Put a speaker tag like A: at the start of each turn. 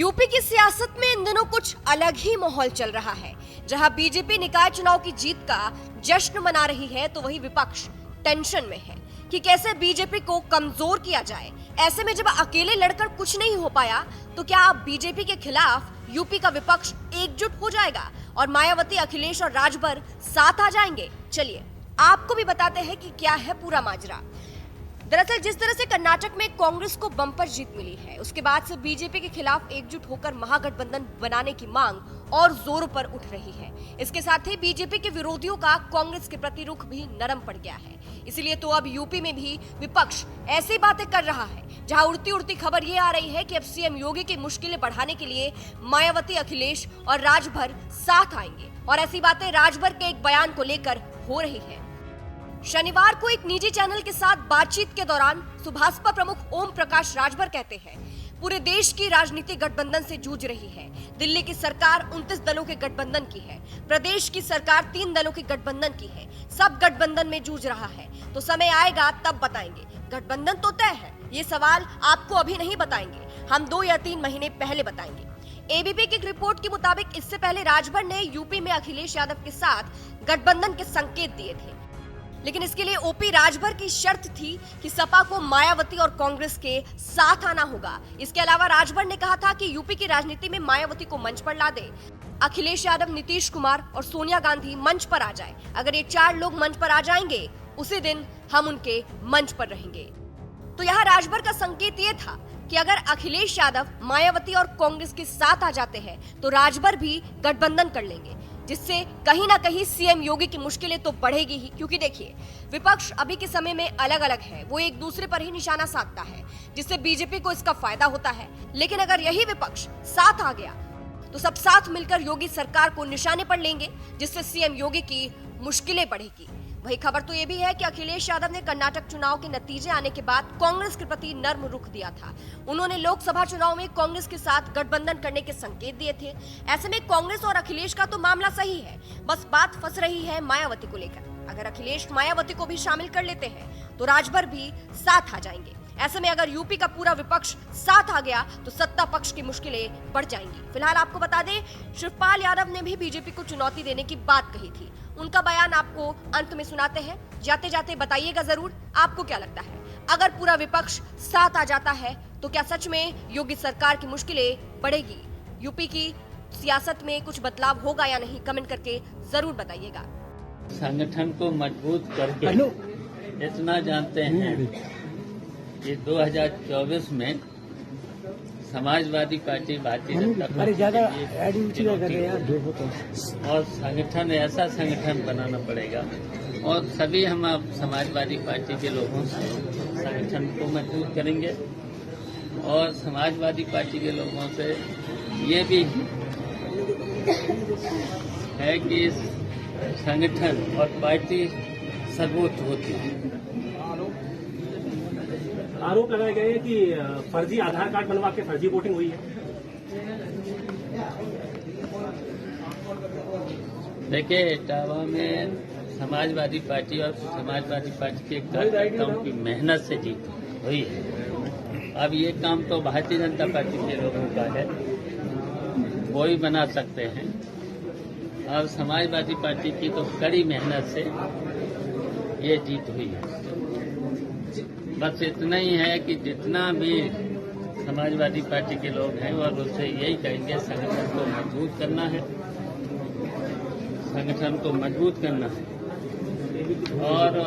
A: UP की सियासत में इन दिनों कुछ अलग ही माहौल चल रहा है। जहां बीजेपी निकाय चुनाव की जीत का जश्न मना रही है, तो वही विपक्ष टेंशन में है कि कैसे बीजेपी को कमजोर किया जाए। ऐसे में जब अकेले लड़कर कुछ नहीं हो पाया, तो क्या अब बीजेपी के खिलाफ यूपी का विपक्ष एकजुट हो जाएगा और मायावती, अखिलेश और राजभर साथ आ जाएंगे? चलिए आपको भी बताते हैं कि क्या है पूरा माजरा। दरअसल जिस तरह से कर्नाटक में कांग्रेस को बम्पर जीत मिली है, उसके बाद से बीजेपी के खिलाफ एकजुट होकर महागठबंधन बनाने की मांग और जोरों पर उठ रही है। इसके साथ ही बीजेपी के विरोधियों का कांग्रेस के प्रति रुख भी नरम पड़ गया है। इसीलिए तो अब यूपी में भी विपक्ष ऐसी बातें कर रहा है, जहां उड़ती उड़ती खबर ये आ रही है कि अब सीएम योगी की मुश्किलें बढ़ाने के लिए मायावती, अखिलेश और राजभर साथ आएंगे। और ऐसी बातें राजभर के एक बयान को लेकर हो रही है। शनिवार को एक निजी चैनल के साथ बातचीत के दौरान सुभाषपा प्रमुख ओम प्रकाश राजभर कहते हैं, पूरे देश की राजनीति गठबंधन से जूझ रही है। दिल्ली की सरकार 29 दलों के गठबंधन की है, प्रदेश की सरकार 3 दलों के गठबंधन की है, सब गठबंधन में जूझ रहा है। तो समय आएगा तब बताएंगे। गठबंधन तो तय है, ये सवाल आपको अभी नहीं बताएंगे, हम 2 या 3 महीने पहले बताएंगे। एबीपी की रिपोर्ट के मुताबिक इससे पहले राजभर ने यूपी में अखिलेश यादव के साथ गठबंधन के संकेत दिए थे, लेकिन इसके लिए ओपी राजभर की शर्त थी कि सपा को मायावती और कांग्रेस के साथ आना होगा। इसके अलावा राजभर ने कहा था कि यूपी की राजनीति में मायावती को मंच पर ला दे, अखिलेश यादव, नीतीश कुमार और सोनिया गांधी मंच पर आ जाए। अगर ये 4 लोग मंच पर आ जाएंगे, उसी दिन हम उनके मंच पर रहेंगे। तो यहाँ राजभर का संकेत ये था कि अगर अखिलेश यादव, मायावती और कांग्रेस के साथ आ जाते हैं, तो राजभर भी गठबंधन कर लेंगे, जिससे कहीं ना कहीं सीएम योगी की मुश्किलें तो बढ़ेगी ही। क्योंकि देखिए, विपक्ष अभी के समय में अलग अलग है, वो एक दूसरे पर ही निशाना साधता है, जिससे बीजेपी को इसका फायदा होता है। लेकिन अगर यही विपक्ष साथ आ गया, तो सब साथ मिलकर योगी सरकार को निशाने पर लेंगे, जिससे सीएम योगी की मुश्किलें बढ़ेगी। वही खबर तो ये भी है कि अखिलेश यादव ने कर्नाटक चुनाव के नतीजे आने के बाद कांग्रेस के प्रति नर्म रुख दिया था। उन्होंने लोकसभा चुनाव में कांग्रेस के साथ गठबंधन करने के संकेत दिए थे। ऐसे में कांग्रेस और अखिलेश का तो मामला सही है, बस बात फंस रही है मायावती को लेकर। अगर अखिलेश मायावती को भी शामिल कर लेते हैं, तो राजभर भी साथ आ जाएंगे। ऐसे में अगर यूपी का पूरा विपक्ष साथ आ गया, तो सत्ता पक्ष की मुश्किलें बढ़ जाएंगी। फिलहाल आपको बता दें, शिवपाल यादव ने भी बीजेपी को चुनौती देने की बात कही थी। उनका बयान आपको अंत में सुनाते हैं। जाते जाते बताइएगा जरूर, आपको क्या लगता है, अगर पूरा विपक्ष साथ आ जाता है, तो क्या सच में योगी सरकार की मुश्किलें बढ़ेगी? यूपी की सियासत में कुछ बदलाव होगा या नहीं, कमेंट करके जरूर बताइएगा।
B: संगठन को मजबूत करके इतना जानते हैं कि 2024 में समाजवादी पार्टी, भारतीय जनता पार्टी और संगठन, ऐसा संगठन बनाना पड़ेगा। और सभी हम अब समाजवादी पार्टी के लोगों से संगठन को मजबूत करेंगे और समाजवादी पार्टी के लोगों से ये भी है कि संगठन और पार्टी सर्वोच्च होती है।
C: आरोप लगाए गए हैं कि फर्जी आधार कार्ड बनवा के फर्जी वोटिंग हुई है।
B: देखिए, इटावा में समाजवादी पार्टी और समाजवादी पार्टी के कार्यकर्ताओं की मेहनत से जीत हुई है। अब ये काम तो भारतीय जनता पार्टी के लोगों का है, वो ही बना सकते हैं। अब समाजवादी पार्टी की तो कड़ी मेहनत से ये जीत हुई है। बस इतना ही है कि जितना भी समाजवादी पार्टी के लोग हैं, और उससे यही कहेंगे, संगठन को मजबूत करना है, संगठन को मजबूत करना है। और